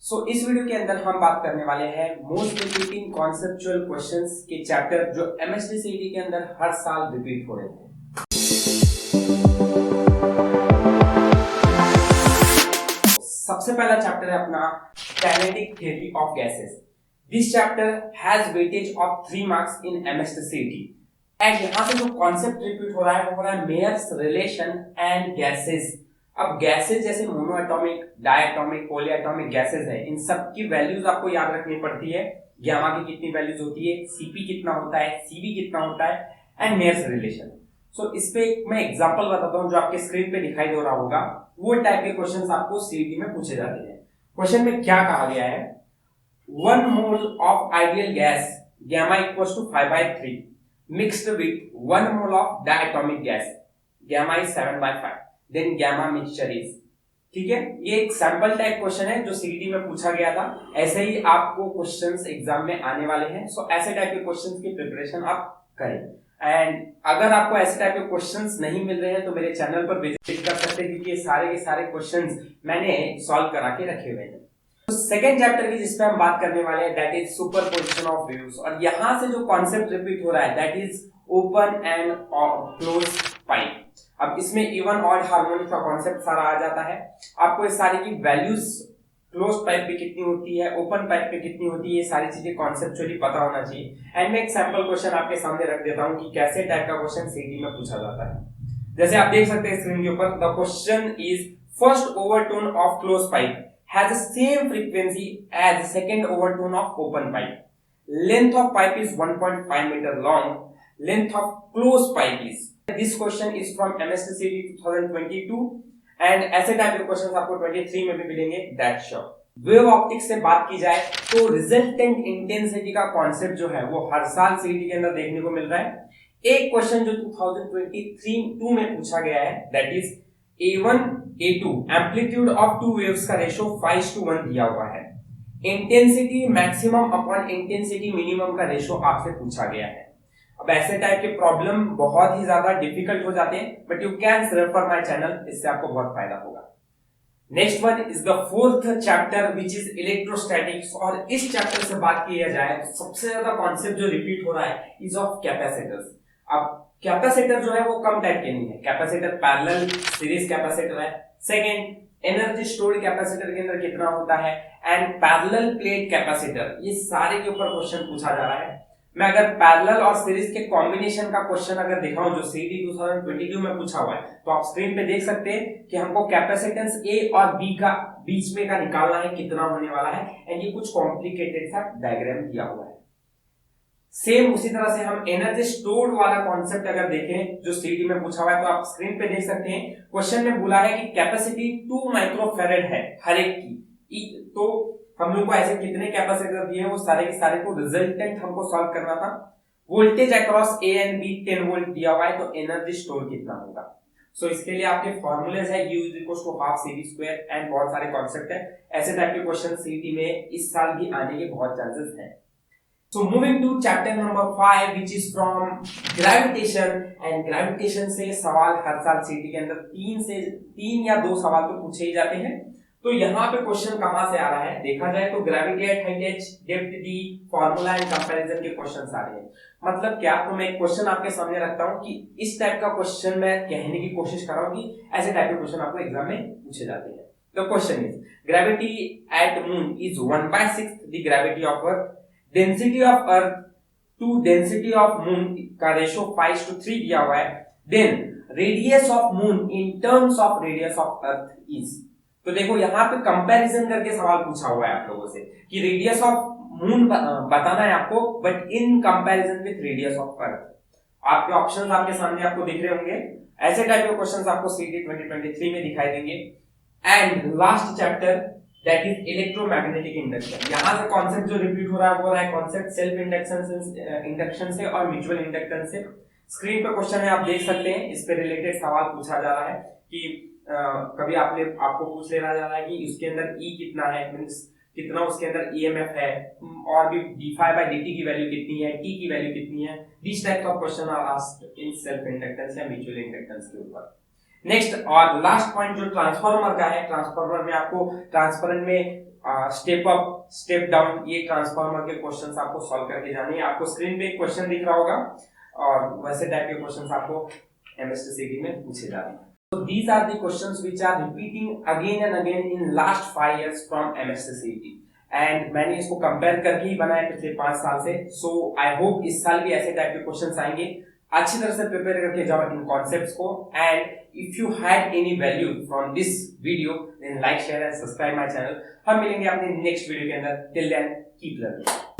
इस वीडियो के अंदर हम बात करने वाले हैं मोस्ट रिपीटिंग कॉन्सेप्चुअल क्वेश्चंस के चैप्टर जो एमएसटी सीईटी के अंदर हर साल रिपीट हो रहे हैं। सबसे पहला चैप्टर है अपना kinetic theory of gases. This chapter has weightage of 3 marks in MST CET and यहाँ से जो कॉन्सेप्ट रिपीट हो रहा है वो हो रहा है मेयर्स रिलेशन एंड गैसेस। अब गैसेस जैसे मोनोएटॉमिक, डायटॉमिक, पॉलीएटॉमिक गैसेस है, इन सब की वैल्यूज आपको याद रखनी पड़ती है। गामा की कितनी वैल्यूज होती है, सीपी कितना होता है, सीवी कितना होता है एंड मेयर्स रिलेशन। इस पे मैं एग्जांपल बताता हूं जो आपके स्क्रीन पे दिखाई दे रहा होगा। वो टाइप के क्वेश्चंस आपको सीईटी में पूछे जाते हैं। क्वेश्चन में क्या कहा गया है, 1 mole of ideal gas gamma equals to 5/3 mixed with 1 mole of diatomic gas gamma is 7/5 then gamma mixture is. ठीक है, ये एक सैंपल टाइप क्वेश्चन है जो सीईटी में पूछा गया था। ऐसे ही आपको क्वेश्चंस एग्जाम में आने वाले हैं। ऐसे टाइप के क्वेश्चंस की प्रिपरेशन आप करें। एंड अगर आपको ऐसे टाइप के क्वेश्चंस नहीं मिल रहे हैं तो मेरे चैनल पर विजिट कर सकते हैं, क्योंकि ये सारे के सारे क्वेश्चंस मैंने सॉल्व करा के रखे हुए हैं। सेकेंड चैप्टर की जिसपे हम बात करने वाले हैं that is superposition of waves. और यहां से जो कॉन्सेप्ट रिपीट हो रहा है that is open and close pipe. अब इसमें इवन ऑड हार्मोनिक का कॉन्सेप्ट सारा आ जाता है। आपको इस सारी की वैल्यूज क्लोज पाइप पे कितनी होती है, ओपन पाइप पे कितनी होती है, ये सारी चीजें कॉन्सेप्चुअली पता होना चाहिए। एंड मैं एक सैंपल क्वेश्चन आपके सामने रख देता हूं कि कैसे टाइप का क्वेश्चन सीईटी में पूछा जाता है। जैसे आप देख सकते हैं स्क्रीन के ऊपर, the question is first overtone of close pipe has the same frequency as the second overtone of open pipe. Length of pipe is 1.5 meter long. Length of closed pipe is. This question is from MST CET 2022 and ऐसे type के questions आपको 23 में भी मिलेंगे, that's sure. Wave optics से बात की जाए तो रिजल्टेंट इंटेंसिटी का कॉन्सेप्ट जो है वो हर साल सीईटी के अंदर देखने को मिल रहा है। एक क्वेश्चन जो 2023 में पूछा गया है that is A1 A2 amplitude of two waves का रेशियो 5:1 दिया हुआ है। Intensity maximum upon intensity minimum का रेशियो आपसे पूछा गया है। अब ऐसे टाइप के प्रॉब्लम बहुत ही ज्यादा डिफिकल्ट हो जाते हैं, but you can refer my channel, इससे आपको बहुत फायदा होगा। Next one is the fourth chapter which is electrostatics. और इस चैप्टर से बात किया जाए तो सबसे ज्यादा कॉन्सेप्ट जो रिपीट हो रहा है इज ऑफ कैपेसिटर्स। अब कैपेसिटर जो है वो कम टाइप के नहीं है। कैपेसिटर पैरेलल सीरीज कैपेसिटर है। सेकंड, एनर्जी स्टोर्ड कैपेसिटर के अंदर कितना होता है, एंड पैरेलल प्लेट कैपेसिटर, ये सारे के ऊपर क्वेश्चन पूछा जा रहा है। मैं अगर पैरेलल और सीरीज के कॉम्बिनेशन का क्वेश्चन अगर दिखाऊं जो सीईटी 2022 में पूछा हुआ है, तो आप स्क्रीन पे देख सकते हैं कि हमको कैपेसिटेंस ए और बी का बीच में का निकालना है, कितना होने वाला है। एंड ये कुछ कॉम्प्लिकेटेड सा डायग्राम दिया हुआ है। सेम उसी तरह से हम एनर्जी स्टोर्ड वाला कॉन्सेप्ट अगर देखें जो सीईटी में पूछा हुआ है, तो आप स्क्रीन पे देख सकते हैं क्वेश्चन में बोला है कि कैपेसिटी 2 माइक्रोफैरेड है हर एक की। तो हम लोग को ऐसे कितने कैपेसिटर दिए हैं वो सारे के सारे को रिजल्टेंट हमको सॉल्व करना था। Voltage across A and B 10 volt दिया हुआ है, तो एनर्जी स्टोर कितना होगा। इसके लिए आपके फॉर्मूलेज है U = ½ CV² एंड बहुत सारे कॉन्सेप्ट है। ऐसे टाइप के क्वेश्चन सीईटी में इस साल भी आने के बहुत चांसेस हैं। So moving to chapter number 5 which is from gravitation, and gravitation से सवाल हर साल सीईटी के अंदर 3 या 2 सवाल तो पूछे ही जाते हैं। तो यहाँ पे क्वेश्चन कहाँ से आ रहा है देखा जाए तो gravity eight height h, depth d, formula and comparison के क्वेश्चंस आ रहे हैं। मतलब क्या, तो मैं एक क्वेश्चन आपके सामने रखता हूँ कि इस टाइप का क्वेश्चन मैं कहने की कोशिश कर रहा हूँ कि ऐसे टाइप के क्वेश्चन आपको एग्जाम में पूछे जाते हैं। The question is gravity at moon is 1/6 the gravity of earth. Density of earth to density of moon का रेशियो 5:3 दिया हुआ है। Then radius of moon in terms of radius of earth is. तो देखो यहाँ पे कंपैरिजन करके सवाल पूछा हुआ है आप लोगों से कि रेडियस ऑफ मून बताना है आपको, but in comparison with radius of अर्थ। आपके ऑप्शंस आपके सामने आपको दिख रहे होंगे। ऐसे टाइप के क्वेश्चंस आपको सीईटी 2023 में दिखाई देंगे। And last chapter that is electromagnetic induction. यहां से कॉन्सेप्ट जो रिपीट हो रहा है वो रहा है कॉन्सेप्ट सेल्फ इंडक्शन से और म्यूचुअल इंडक्टेंस से। स्क्रीन पे क्वेश्चन है, आप देख सकते हैं। इस पे रिलेटेड सवाल पूछा जा रहा है कि कभी आपको पूछ लेना जा रहा है कि उसके अंदर E कितना है, मींस कितना उसके अंदर EMF है, और भी d∅/dt की वैल्यू कितनी है, T की वैल्यू कितनी है। This type of question are asked in self inductance या म्यूचुअल इंडक्टेंस के ऊपर। नेक्स्ट और लास्ट पॉइंट जो ट्रांसफार्मर का है, ट्रांसफार्मर में आपको ट्रांसफार्मर में स्टेप अप स्टेप डाउन, ये ट्रांसफार्मर के क्वेश्चंस आपको सॉल्व करके जाने हैं। आपको स्क्रीन पे एक क्वेश्चन दिख रहा होगा और वैसे टाइप के क्वेश्चंस आपको एमएसटीसीटी में पूछे जा रहे हैं। So these are the questions which are repeating again and again in last 5 years from MSCCT and मैंने इसको कंपेयर करके ही बनाया पिछले 5 साल से। So I hope इस साल भी ऐसे टाइप के क्वेश्चंस आएंगे। अच्छी तरह से प्रिपेयर करके जाओ इन कॉन्सेप्ट्स को। And if you had any value from this video then like share and subscribe my channel. हम मिलेंगे अपने नेक्स्ट वीडियो के अंदर। Till then keep learning.